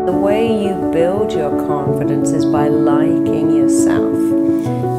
The way you build your confidence is by liking yourself.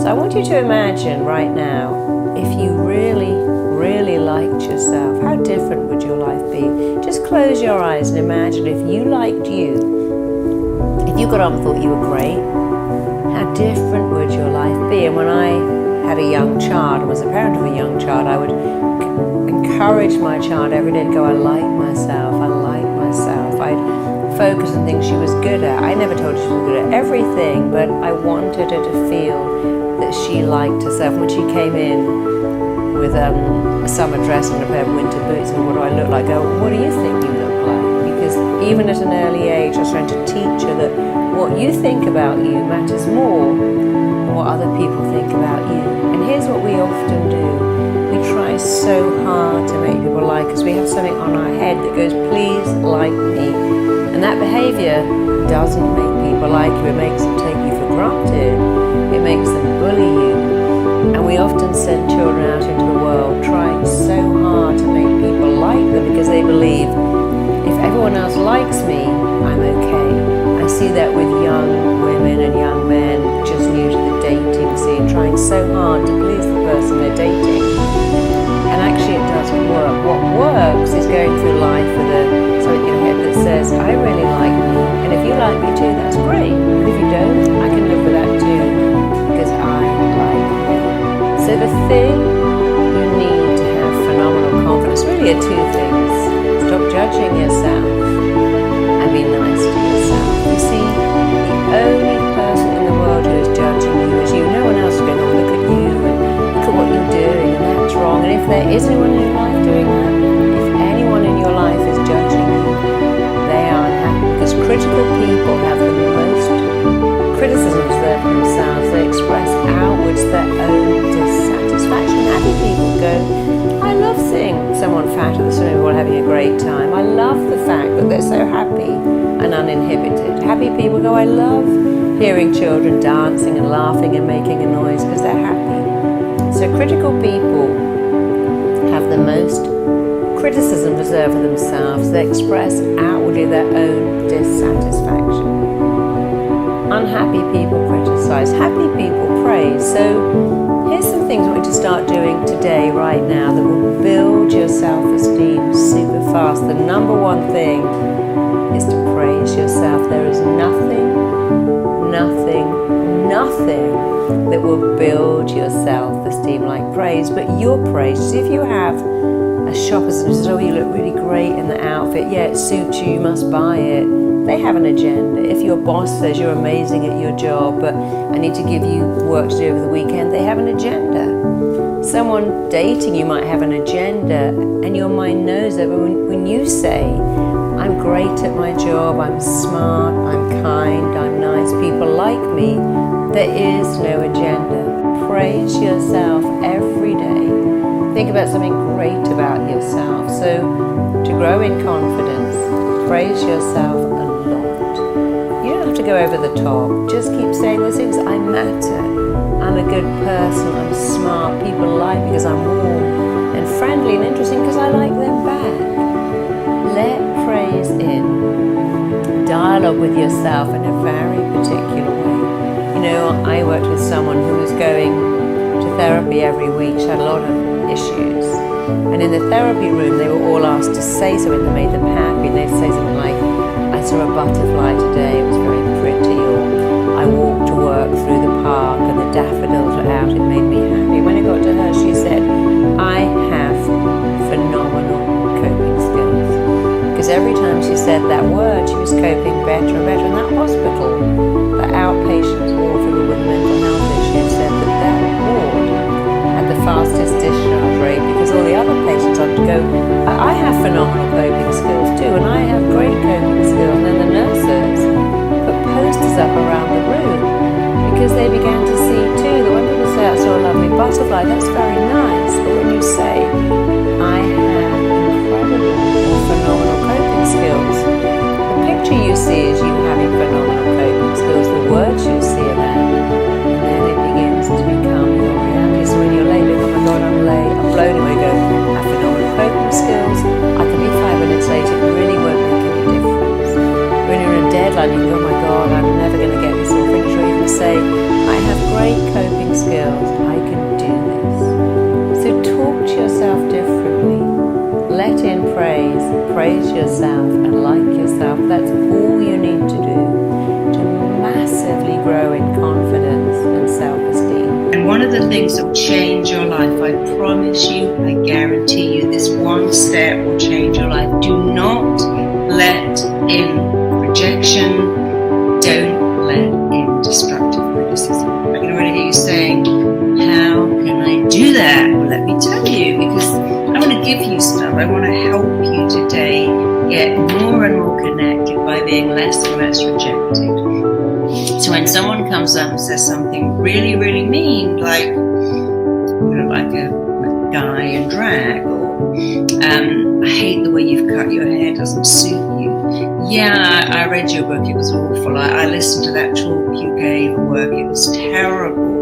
So I want you to imagine right now, if you really, really liked yourself, how different would your life be? Just close your eyes and imagine if you liked you. If you got up and thought you were great, how different would your life be? And when I had a young child and was a parent of a young child, I would encourage my child every day to go, I like myself, I like myself. I'd focus on things she was good at. I never told her she was good at everything, but I wanted her to feel that she liked herself. When she came in with a summer dress and a pair of winter boots, and what do I look like? I go, what do you think you look like? Because even at an early age, I was trying to teach her that what you think about you matters more than what other people think about you. And here's what we often do. We try so hard to make people like us. We have something on our head that goes, please like me. And that behavior doesn't make people like you. It makes them take you for granted. It makes them bully you. And we often send children out into the world trying so hard to make people like them because they believe, if everyone else likes me, I'm okay. I see that with young women and young men just new to the dating scene, trying so hard to please the person they're dating. And actually it doesn't work. What works is going through life with something in your head that says, I really like me, and if you like me too, that's great. And if you don't, I can live with that too, because I like me. So the thing you need to have phenomenal confidence really are two things. Stop judging yourself and be nice to yourself. You see, the only person in the world who is judging you is you. No one else is going to look at you and look at what you're doing, and that's wrong. And if there is anyone in your life doing that, if anyone in your life is judging you, they are unhappy, because critical people have the most criticisms of themselves. They express outwards their own dissatisfaction. Happy people go, I love seeing someone fat at the swimming pool having a great time. I love the fact that they're so happy and uninhibited. Happy people go, I love hearing children dancing and laughing and making a noise because they're happy. So critical people have the most criticism reserved for themselves. They express outwardly their own dissatisfaction. Unhappy people criticize. Happy people praise. So here's some things I want you to start doing today, right now, that will build your self-esteem super fast. The number one thing is to praise yourself. There is nothing that will build your self-esteem like praise, but your praise. See, if you have a shopper who says, oh, you look really great in the outfit, yeah, it suits you, you must buy it. They have an agenda. If your boss says you're amazing at your job, but I need to give you work to do over the weekend, they have an agenda. Someone dating you might have an agenda, and your mind knows that. But when you say, I'm great at my job, I'm smart, I'm kind, I'm nice, people like me, there is no agenda. Praise yourself every day. Think about something great about yourself. So to grow in confidence, praise yourself a lot. You don't have to go over the top. Just keep saying those things. I matter. I'm a good person. I'm smart. People like me because I'm warm and friendly and interesting because I like them back. Let praise in. Dialogue with yourself in a very particular way. You know, I worked with someone who was going to therapy every week. She had a lot of issues. And in the therapy room, they were all asked to say something that made them happy. And they'd say something like, I saw a butterfly today, it was very pretty, or I walked to work through the park and the daffodils were out, it made me happy. When it got to her, she said, I have phenomenal coping skills. Because every time she said that word, she was coping better and better. In that hospital, the outpatients ward for people with mental health issues said that ward had the fastest discharge rate because all the other patients had to go, I have phenomenal coping skills too, and I have great coping skills. And then the nurses put posters up around the room because they began to see too that when people say, I saw a lovely butterfly, that's very nice, but when you say, I have incredible or phenomenal coping skills, the picture you see is you having phenomenal coping skills, the words you see are that, and then it begins to become your reality. So when you're late, oh my God, I'm late, I'm blown away, go, I have phenomenal coping skills, I can be 5 minutes late, it really won't make any difference. When you're in a deadline, yourself and like yourself. That's all you need to do to massively grow in confidence and self-esteem. And one of the things that will change your life, I promise you, I guarantee you, this one step will change your life. Do not let in rejection. Don't let in destructive criticism. I can already hear you saying, how can I do that? Well, let me tell you, because I want to give you stuff. I want to help you today get more and more connected by being less and less rejected. So when someone comes up and says something really, really mean, like, you know, like a guy in drag, or I hate the way you've cut your hair, doesn't suit you. Yeah, I read your book, it was awful. I listened to that talk you gave at work, it was terrible.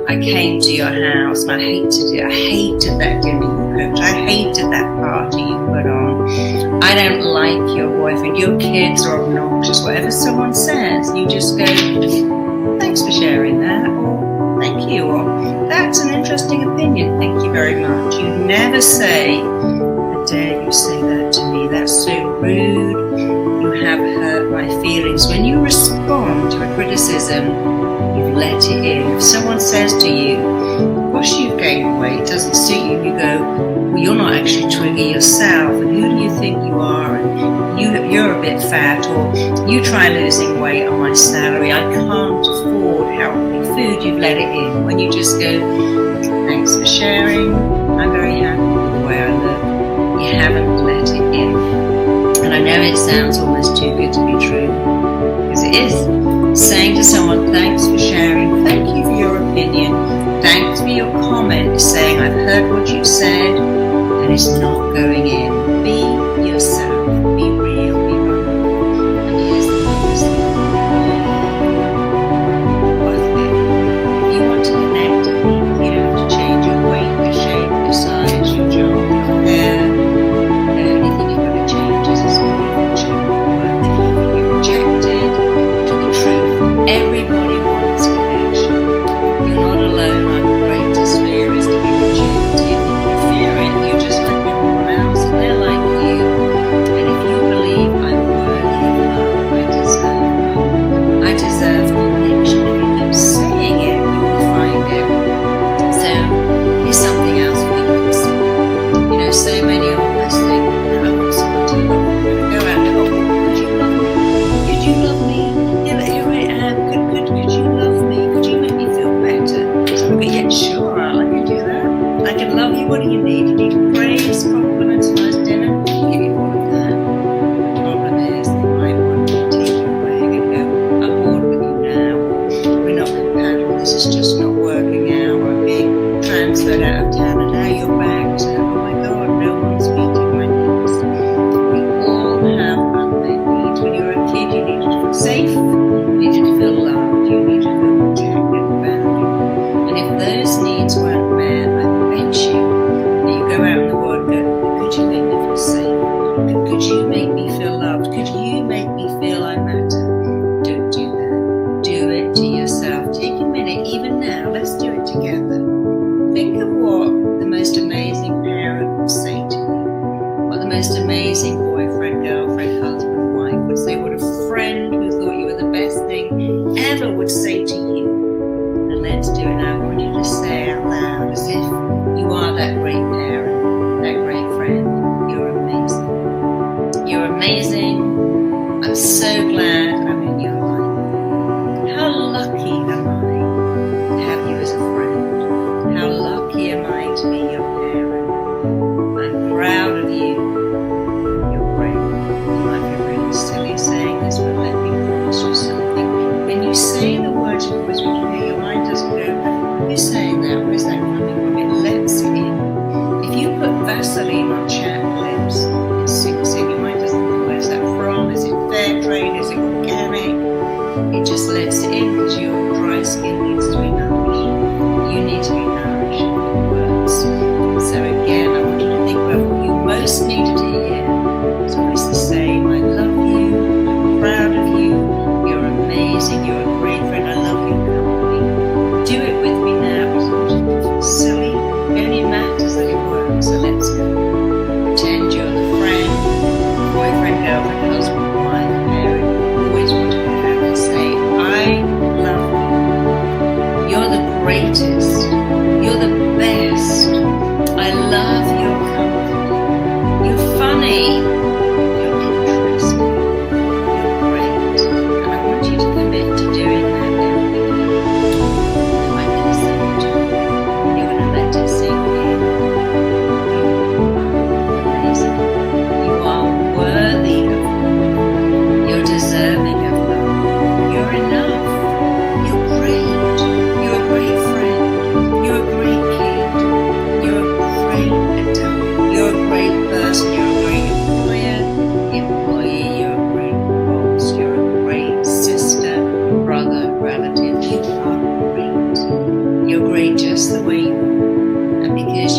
I came to your house and I hated it. I hated that dinner you cooked. I hated that party you put on. I don't like your boyfriend. Your kids are obnoxious. Whatever someone says, you just go, thanks for sharing that, or thank you, or that's an interesting opinion, thank you very much. You never say, how dare you say that to me? That's so rude. You have hurt my feelings. When you respond to a criticism, you've let it in. If someone says to you, gosh, you've gained weight, doesn't suit you, you go, well, you're not actually Twiggy yourself, and who do you think you are, and you're a bit fat, or you try losing weight on my salary, I can't afford healthy food. You've let it in. When you just go, thanks for sharing, I'm very happy with the way I look, you haven't let it in. And I know it sounds almost too good to be true, because it is. Saying to someone, thanks for sharing, thank you for your opinion, thanks for your comment, is saying, I've heard what you said, and it's not going in. Be yourself, be real, be vulnerable. And here's the biggest thing. If you want to connect to people, you don't have to change your weight, your shape, your size, your job, your hair. The only thing you've got to change is this beautiful work. If you're rejected, everybody wants connection. You're not alone. Our greatest fear is to be rejected. If you fear it, you're just like everyone else, and they're like you. And if you believe I'm worthy of love, I deserve connection. If you keep saying it, you will find it. So here's something else we can consider. You know, so many of us think, I want someone to love me. I'm going to go out and go, could you love me? Could you love me? Here I am. Could you love me? Could you make me feel better? Okay, yeah, sure, I can do that. I can love you. What do you need? You need praise, compliments, nice dinner. I'll give you all of that. The problem is they might want to take you away and go, I'm bored with you now. We're not compatible. This is just not working out. I'm being transferred out of town, and now you're back. So, oh my God, no one's meeting my needs. We all have unmet needs. When you're a kid, you need to feel safe. You needed to feel loved, you needed to feel protected and valued. And if those needs weren't met, I bet you that you go out in the world and go, could you make me feel safe? Could you make me feel loved? Could you make me feel I matter? Don't do that. Do it to yourself. Take a minute, even now, let's do it together. Think of what the most amazing parent would say to you, what the most amazing boyfriend, girlfriend, husband, wife would say, what a friend who thought you were the best thing ever would say to you. And let's do it now. I want you to say out loud as if you are that great parent, that great friend. You're amazing. You're amazing. I'm so glad I'm in your life. How lucky am I to have you as a friend? How lucky am I to be your parent? I'm proud of you. You're great. You might be really silly saying this, but let me promise you something. When you say the words you've always wanted to hear, your mind doesn't go, who's saying that? Where's that coming from? It lets it in. If you put Vaseline on chapped lips, it sinks in. Your mind doesn't know, where's that from? Is it fair trade? Is it organic? It just lets it in because your dry skin needs to be nourished. You need to be nourished. It works. So again, I want you to think about what you most needed to hear. It's always the same. I love you. I'm proud of you. You're amazing. You're a great friend. I love your company. Do it with me now. It's not silly. It only matters that it works. So let's go. Pretend you're the friend.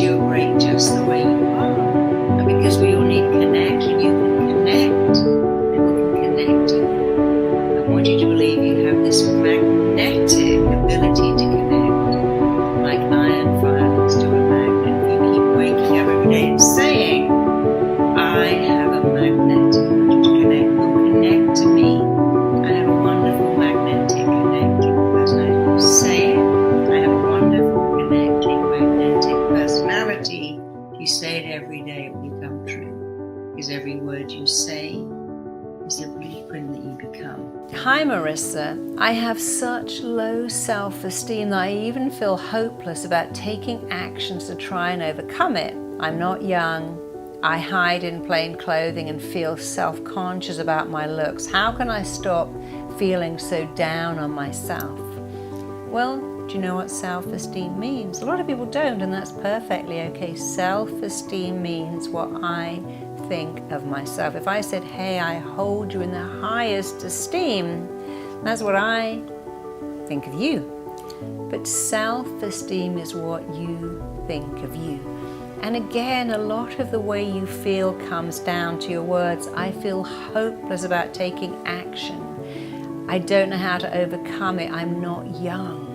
because you're great just the way you are. And because we all need connection, you can connect. People can connect to you. I want you to believe you have this magnetic ability to connect, like iron filings to a magnet. You keep waking up every day and saying, I have a magnetic ability to connect. You'll connect to me. I have a wonderful magnetic connecting personality. You say it. I have a wonderful connecting magnetic personality. You say it every day, it will become true. Because every word you say is the blueprint that you become. Hi Marisa, I have such low self-esteem that I even feel hopeless about taking actions to try and overcome it. I'm not young. I hide in plain clothing and feel self-conscious about my looks. How can I stop feeling so down on myself? Well, do you know what self-esteem means? A lot of people don't, and that's perfectly okay. Self-esteem means what I think of myself. If I said, hey, I hold you in the highest esteem, that's what I think of you. But self-esteem is what you think of you. And again, a lot of the way you feel comes down to your words. I feel hopeless about taking action. I don't know how to overcome it. I'm not young.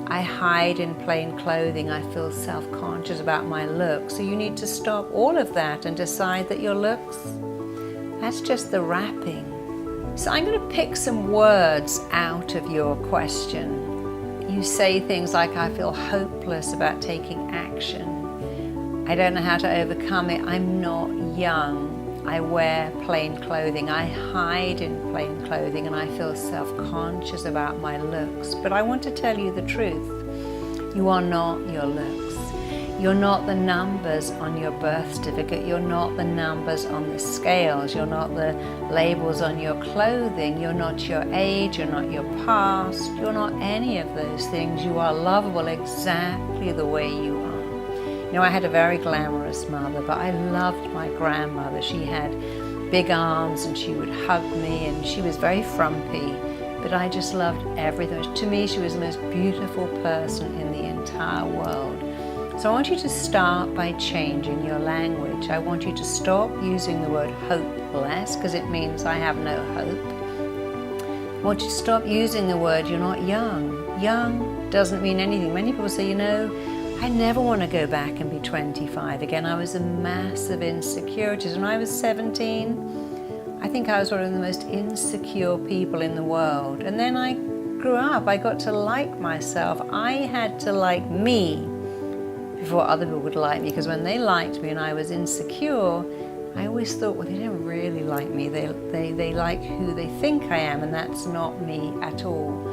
I hide in plain clothing. I feel self-conscious about my looks. So you need to stop all of that and decide that your looks, that's just the wrapping. So I'm going to pick some words out of your question. You say things like, I feel hopeless about taking action. I don't know how to overcome it. I'm not young. I wear plain clothing. I hide in plain clothing and I feel self-conscious about my looks. But I want to tell you the truth. You are not your looks. You're not the numbers on your birth certificate. You're not the numbers on the scales. You're not the labels on your clothing. You're not your age. You're not your past. You're not any of those things. You are lovable exactly the way you are. You know, I had a very glamorous mother, but I loved my grandmother. She had big arms and she would hug me and she was very frumpy, but I just loved everything. To me, she was the most beautiful person in the entire world. So I want you to start by changing your language. I want you to stop using the word hopeless because it means I have no hope. I want you to stop using the word you're not young. Young doesn't mean anything. Many people say, you know, I never want to go back and be 25 again. I was a massive insecurities. When I was 17, I think I was one of the most insecure people in the world. And then I grew up. I got to like myself. I had to like me before other people would like me, because when they liked me and I was insecure, I always thought, well, they don't really like me. They like who they think I am, and that's not me at all.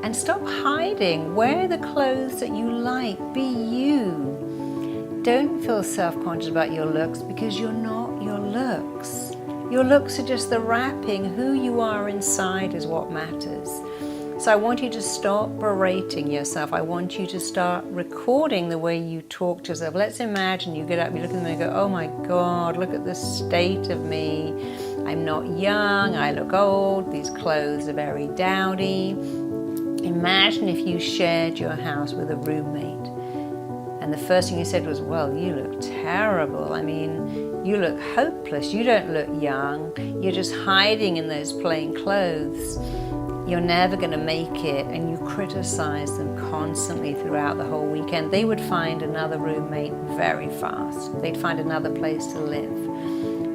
And stop hiding. Wear the clothes that you like. Be you. Don't feel self-conscious about your looks because you're not your looks. Your looks are just the wrapping. Who you are inside is what matters. So I want you to stop berating yourself. I want you to start recording the way you talk to yourself. Let's imagine you get up, you look in the mirror and go, oh my God, look at the state of me. I'm not young, I look old, these clothes are very dowdy. Imagine if you shared your house with a roommate and the first thing you said was, well, you look terrible. I mean, you look hopeless. You don't look young. You're just hiding in those plain clothes. You're never going to make it, and you criticize them constantly throughout the whole weekend. They would find another roommate very fast. They'd find another place to live.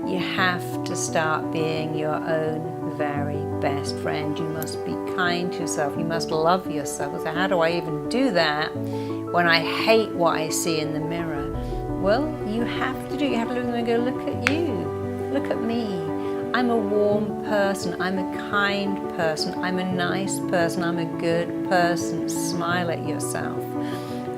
You have to start being your own very best friend. You must be kind to yourself. You must love yourself. So how do I even do that when I hate what I see in the mirror? Well, you have to do it. You have to look at them and go, look at you. Look at me. I'm a warm person. I'm a kind person. I'm a nice person. I'm a good person. Smile at yourself.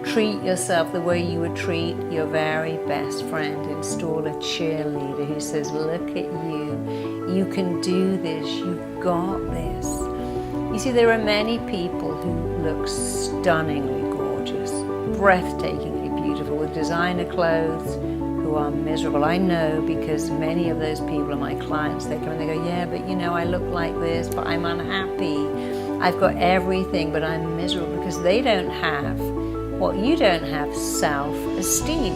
Treat yourself the way you would treat your very best friend. Install a cheerleader who says, look at you. You can do this. You've got this. You see, there are many people who look stunningly gorgeous, breathtakingly beautiful, with designer clothes, who are miserable. I know because many of those people are my clients. They come and they go, yeah, but you know, I look like this, but I'm unhappy. I've got everything, but I'm miserable, because they don't have What you don't have, self-esteem.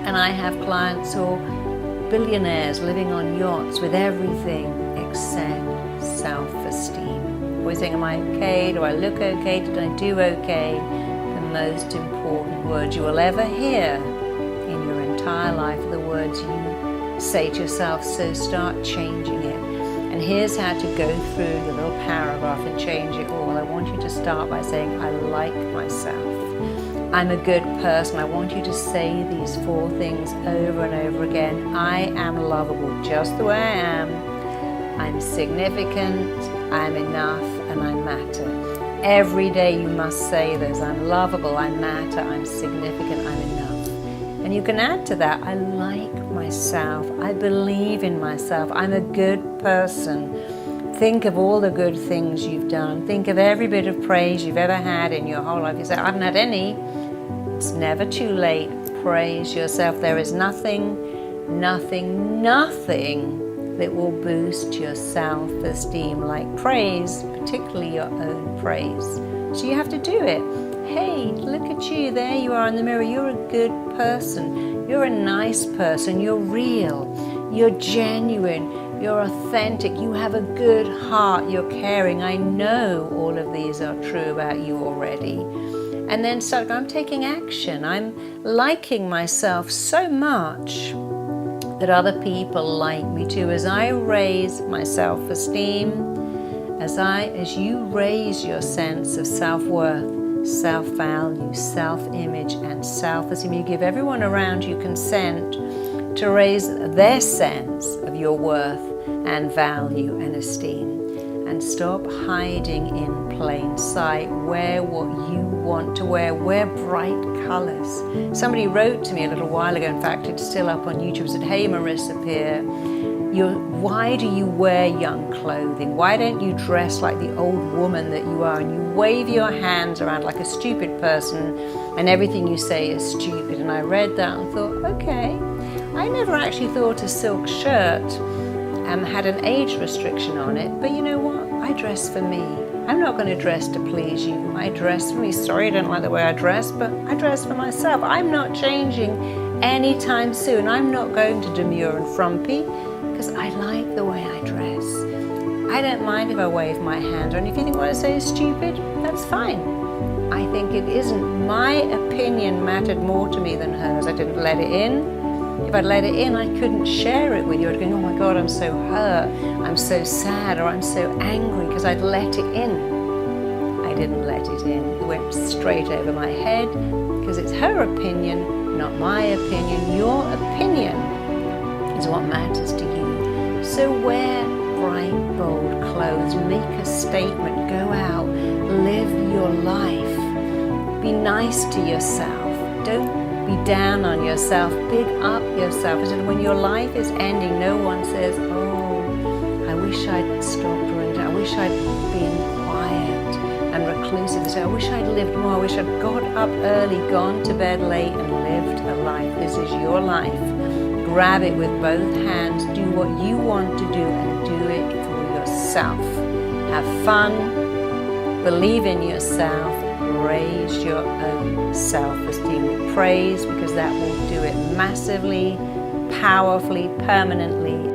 And I have clients who are billionaires living on yachts with everything except self-esteem. Always saying, am I okay? Do I look okay? Did I do okay? The most important words you will ever hear in your entire life are the words you say to yourself, so start changing it. And here's how to go through the little paragraph and change it all. I want you to start by saying, I like myself. I'm a good person. I want you to say these 4 things over and over again. I am lovable just the way I am. I'm significant, I'm enough, and I matter. Every day you must say this. I'm lovable, I matter, I'm significant, I'm enough. And you can add to that, I like myself, I believe in myself, I'm a good person. Think of all the good things you've done. Think of every bit of praise you've ever had in your whole life. You say, I haven't had any. It's never too late. Praise yourself. There is nothing that will boost your self-esteem like praise, particularly your own praise. So you have to do it. Hey, look at you. There you are in the mirror. You're a good person. You're a nice person. You're real. You're genuine. You're authentic. You have a good heart. You're caring. I know all of these are true about you already. And then start, I'm taking action. I'm liking myself so much that other people like me too. As I raise my self-esteem, as you raise your sense of self-worth, self-value, self-image, and self-esteem, you give everyone around you consent to raise their sense of your worth and value and esteem. And stop hiding in plain sight. Wear what you want to wear. Wear bright colors. Somebody wrote to me a little while ago, in fact it's still up on YouTube, said, hey Marisa Peer, why do you wear young clothing? Why don't you dress like the old woman that you are and you wave your hands around like a stupid person and everything you say is stupid? And I read that and thought, okay, I never actually thought a silk shirt had an age restriction on it, but you know what? I dress for me. I'm not going to dress to please you. I dress for me. Sorry, I don't like the way I dress, but I dress for myself. I'm not changing anytime soon. I'm not going to demure and frumpy because I like the way I dress. I don't mind if I wave my hand, and if you think what I say is stupid, that's fine. I think it isn't. My opinion mattered more to me than hers. I didn't let it in. If I'd let it in, I couldn't share it with you. I'd go, oh my God, I'm so hurt, I'm so sad, or I'm so angry, because I'd let it in. I didn't let it in. It went straight over my head, because it's her opinion, not my opinion. Your opinion is what matters to you. So wear bright, bold clothes, make a statement, go out, live your life. Be nice to yourself. Don't be down on yourself, big up yourself. And when your life is ending, no one says, oh, I wish I'd stopped drinking, I wish I'd been quiet and reclusive. I wish I'd lived more, I wish I'd got up early, gone to bed late and lived a life. This is your life. Grab it with both hands, do what you want to do and do it for yourself. Have fun, believe in yourself, raise your own self-esteem with praise, because that will do it massively, powerfully, permanently,